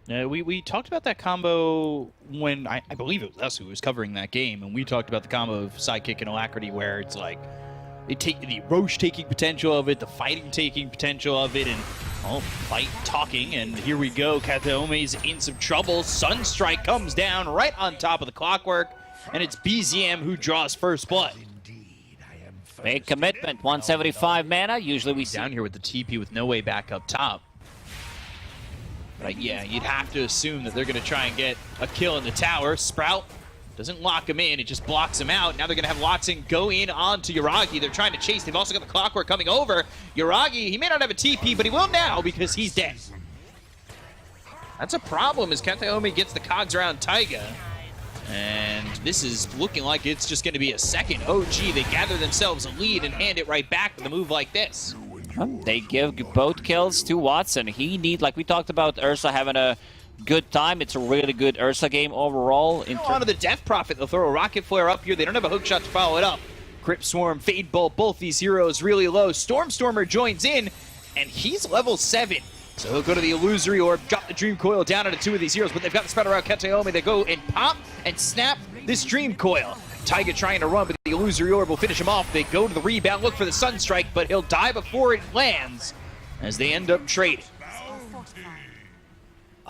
We talked about that combo when I believe it was us who was covering that game, and we talked about the combo of Sidekick and Alacrity, where it's like the Roche taking potential of it, the fighting taking potential of it, and fight talking. And here we go. Kataome's in some trouble. Sunstrike comes down right on top of the Clockwork, and it's BZM who draws first blood. Big commitment, 175 mana. Usually we see down here with the TP with no way back up top. But yeah, you'd have to assume that they're going to try and get a kill in the tower. Sprout doesn't lock him in, it just blocks him out. Now they're going to have Watson go in onto Yuragi. They're trying to chase. They've also got the Clockwork coming over. Yuragi, he may not have a TP, but he will now because he's dead. That's a problem as Kataomi gets the cogs around Taiga. And this is looking like it's just going to be a second OG. They gather themselves a lead and hand it right back with a move like this. They give both kills to Watson. He need, like we talked about, Ursa having a good time. It's a really good Ursa game overall. Onto the Death Prophet. They'll throw a Rocket Flare up here. They don't have a hook shot to follow it up. Crypt Swarm, Fade Bolt, both these heroes really low. Stormstormer joins in, and he's level 7. So he'll go to the Illusory Orb, drop the Dream Coil down onto 2 of these heroes, but they've got the spread around Kataomi. They go and pop and snap this Dream Coil. Taiga trying to run, but the Illusory Orb will finish him off. They go to the rebound, look for the Sunstrike, but he'll die before it lands as they end up trading.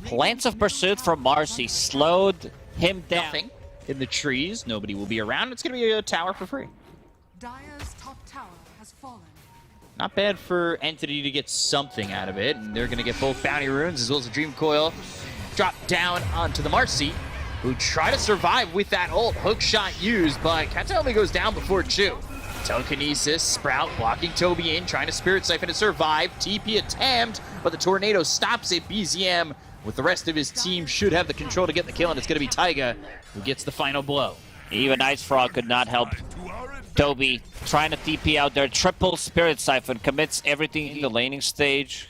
Plans of Pursuit from Marcy slowed him down. Nothing in the trees. Nobody will be around. It's going to be a tower for free. Dire's top tower has fallen. Not bad for Entity to get something out of it, and they're going to get both Bounty Runes as well as the Dream Coil. Drop down onto the Marcy, who try to survive with that ult. Hook shot used, but Kataomi goes down before Chu. Telekinesis, Sprout blocking Toby in, trying to Spirit Siphon to survive. TP attempt, but the Tornado stops it. BZM with the rest of his team should have the control to get the kill, and it's going to be Taiga who gets the final blow. Even Ice Frog could not help Toby trying to TP out there. Triple Spirit Siphon commits everything in the laning stage.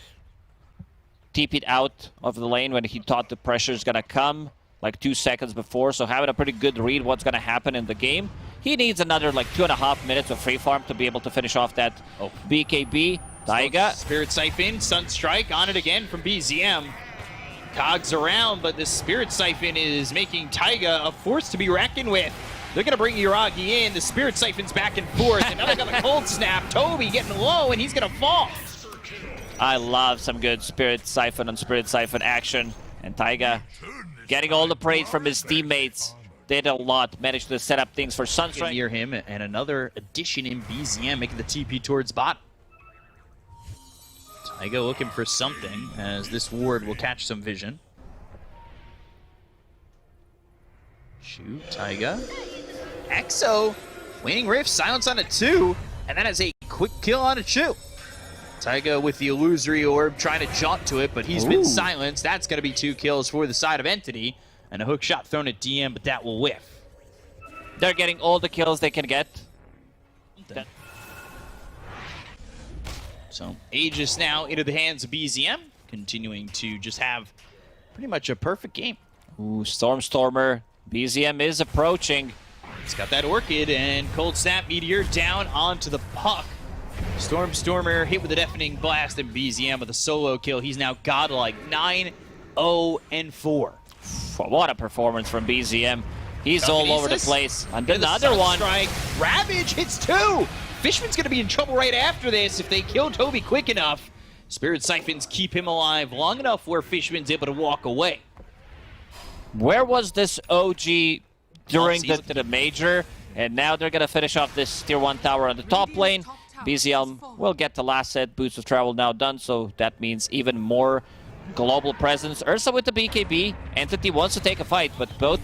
TP'd out of the lane when he thought the pressure is going to come like 2 seconds before, so having a pretty good read what's going to happen in the game. He needs another like 2.5 minutes of free farm to be able to finish off that BKB. Taiga. Spirit Siphon, Sunstrike on it again from BZM. Cogs around, but the Spirit Siphon is making Taiga a force to be reckoned with. They're going to bring Yuragi in. The Spirit Siphon's back and forth, and now they got the Cold Snap. Toby getting low, and he's going to fall. I love some good Spirit Siphon on Spirit Siphon action. And Taiga getting all the praise from his teammates. Did a lot, managed to set up things for Sunstrike. Near him, and another addition in BZM, making the TP towards bot. Taiga looking for something, as this ward will catch some vision. Shoot, Taiga. Exo, Waning Rift, silence on a 2, and that is a quick kill on a Chu. Taiga with the Illusory Orb trying to jaunt to it, but he's been silenced. That's going to be 2 kills for the side of Entity, and a hook shot thrown at DM, but that will whiff. They're getting all the kills they can get. So Aegis now into the hands of BZM, continuing to just have pretty much a perfect game. Ooh, Stormstormer. BZM is approaching. He's got that Orchid, and Cold Snap Meteor down onto the puck. Stormstormer hit with a deafening blast, and BZM with a solo kill. He's now godlike, 9-0-4. What a performance from BZM. He's all over the place. And another one. Ravage hits 2. Fishman's going to be in trouble right after this if they kill Toby quick enough. Spirit Siphons keep him alive long enough where Fishman's able to walk away. Where was this OG during the major? And now they're going to finish off this tier 1 tower on the top lane. BZM will get the last set. Boots of Travel now done, so that means even more global presence. Ursa with the BKB. Entity wants to take a fight, but both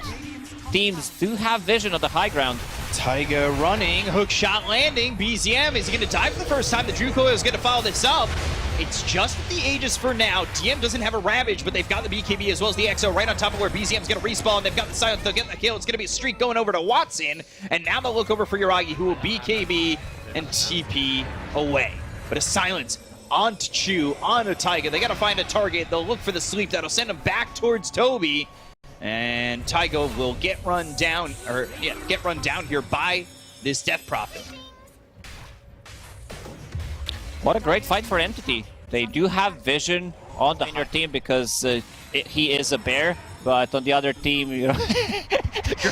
teams do have vision of the high ground. Taiga running, hook shot landing. BZM is going to die for the first time. The Drew Coil is going to follow this up. It's just the Aegis for now. DM doesn't have a Ravage, but they've got the BKB as well as the XO right on top of where BZM's going to respawn. They've got the silence, they'll get the kill. It's going to be a streak going over to Watson. And now they'll look over for Yuragi, who will BKB and TP away. But a silence onto Chu, onto Taiga. They got to find a target. They'll look for the sleep. That'll send them back towards Toby. And Taiga will get run down, get run down here by this Death Prophet. What a great fight for Entity. They do have vision on your team because he is a bear, but on the other team, you know.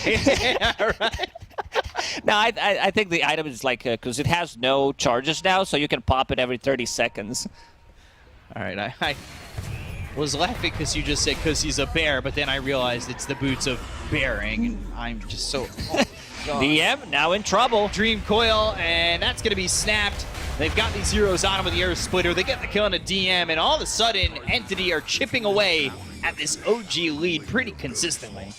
Yeah, right. No, I think the item is like, because it has no charges now, so you can pop it every 30 seconds. All right, I was laughing because you just said because he's a bear, but then I realized it's the boots of bearing, and I'm just so... Oh, DM now in trouble. Dream Coil, and that's going to be snapped. They've got these heroes on him with the Air Splitter. They get the kill on a DM, and all of a sudden, Entity are chipping away at this OG lead pretty consistently.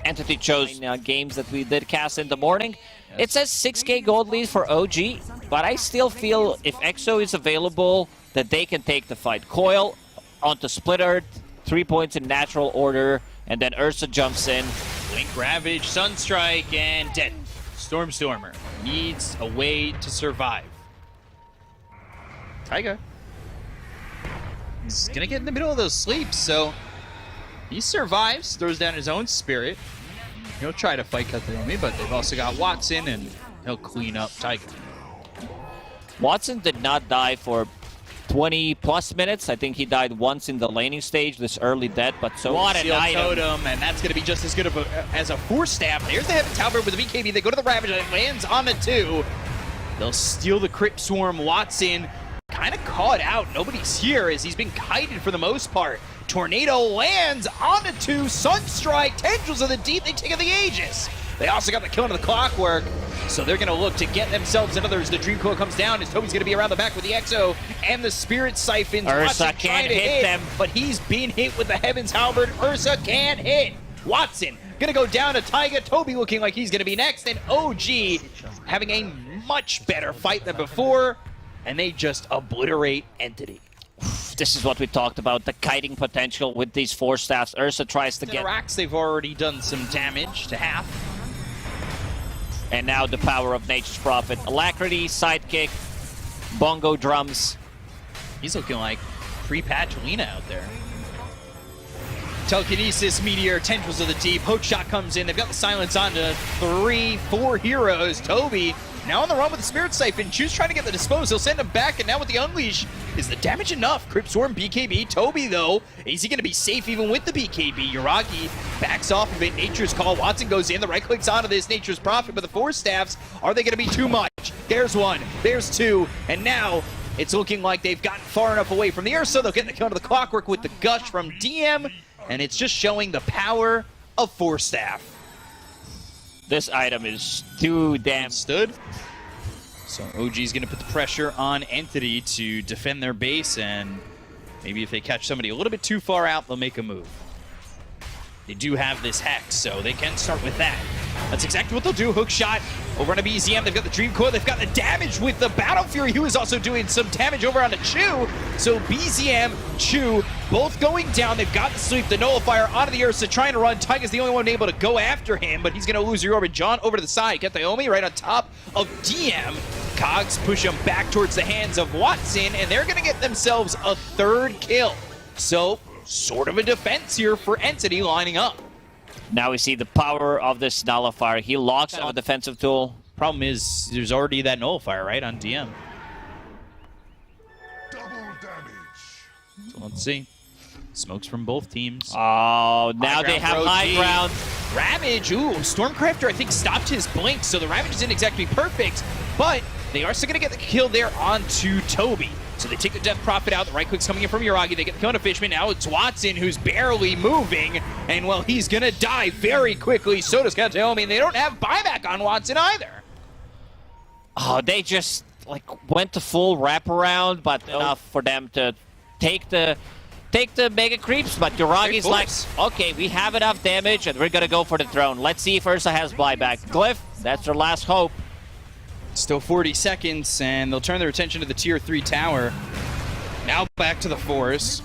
Entity chose games that we did cast in the morning. It says 6k gold lead for OG, but I still feel if EXO is available, that they can take the fight. Coil onto Splitter, 3 points in natural order, and then Ursa jumps in. Blink, Ravage, Sunstrike, and dead. Stormer needs a way to survive. Taiga. He's gonna get in the middle of those sleeps, so he survives, throws down his own spirit. He'll try to fight Katayomi, but they've also got Watson, and he'll clean up Taiga. Watson did not die for 20 plus minutes. I think he died once in the laning stage, this early death, but so what an Seal item. Totem, and that's going to be just as good of as a Force Staff. There's the Heaven's Halberd with the BKB. They go to the Ravage, and it lands on the 2. They'll steal the Crypt Swarm. Watson kind of caught out. Nobody's here as he's been kited for the most part. Tornado lands on the 2. Sunstrike, Tendrils of the Deep. They take out the Aegis. They also got the kill into the Clockwork, so they're going to look to get themselves another as the Dream Coil comes down, as Toby's going to be around the back with the Exo and the Spirit Siphons. Ursa can't hit them. But he's been hit with the Heaven's Halberd. Ursa can't hit. Watson going to go down to Taiga. Toby looking like he's going to be next, and OG having a much better fight than before, and they just obliterate Entity. This is what we talked about, the kiting potential with these 4 staffs. Ursa tries to get... Racks, they've already done some damage to half. And now the power of Nature's Prophet. Alacrity, sidekick, bongo drums. He's looking like pre-patch Lena out there. Telekinesis, Meteor, Tendrils of the Deep. Hookshot comes in. They've got the silence on to 3, 4 heroes. Toby now on the run with the Spirit Siphon. Choose trying to get the dispose. He'll send him back, and now with the Unleash, is the damage enough? Crypt Swarm, BKB. Toby, though, is he going to be safe even with the BKB? Yuragi backs off of it. Nature's Call. Watson goes in. The right clicks onto this Nature's Prophet, but the 4 staffs, are they going to be too much? There's 1. There's 2. And now it's looking like they've gotten far enough away from the Ursa. They'll get the kill to the Clockwork with the Gush from DM, and it's just showing the power of 4 staff. This item is too damn... Stood. So OG's going to put the pressure on Entity to defend their base, and maybe if they catch somebody a little bit too far out, they'll make a move. They do have this Hex, so they can start with that. That's exactly what they'll do. Hookshot over on a BZM. They've got the Dream Coil. They've got the damage with the Battle Fury, who is also doing some damage over on the Chu. So BZM, Chu, both going down. They've got the Sleep, the Nullifier onto the Ursa, trying to run. Taiga's the only one able to go after him, but he's going to lose your orbit. John over to the side. Get the Omi right on top of DM. Cogs push him back towards the hands of Watson, and they're going to get themselves a 3rd kill. So, sort of a defense here for Entity lining up. Now we see the power of this Nullifier. He locks on a defensive tool. Problem is, there's already that Nullifier, right, on DM. Double damage. So let's see. Smokes from both teams. Oh, now they have high ground. Ravage, ooh, Stormcrafter I think stopped his blink, so the Ravage isn't exactly perfect, but they are still going to get the kill there onto Toby. So they take the Death Prophet out, the right click's coming in from Yuragi, they get the kill on Fishman, now it's Watson who's barely moving, and well, he's going to die very quickly, so does Katayomi, and they don't have buyback on Watson either. Oh, they just like went to full wraparound, but enough for them to take the Mega Creeps, but Yuragi's like, okay, we have enough damage, and we're going to go for the throne. Let's see if Ursa has buyback. Glyph, that's their last hope. Still 40 seconds, and they'll turn their attention to the Tier 3 tower. Now back to the forest.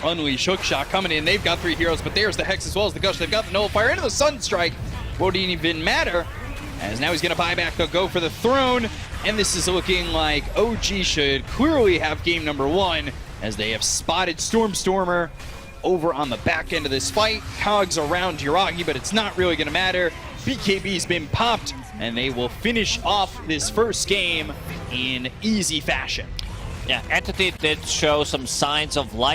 Unleash, Hookshot coming in. They've got 3 heroes, but there's the Hex as well as the Gush. They've got the Nullifier into the Sunstrike. Won't even matter, as now he's going to buy back. They'll go for the throne, and this is looking like OG should clearly have game number 1, as they have spotted Stormer over on the back end of this fight. Cogs around Yuragi, but it's not really going to matter. BKB's been popped, and they will finish off this first game in easy fashion. Yeah, Entity did show some signs of life.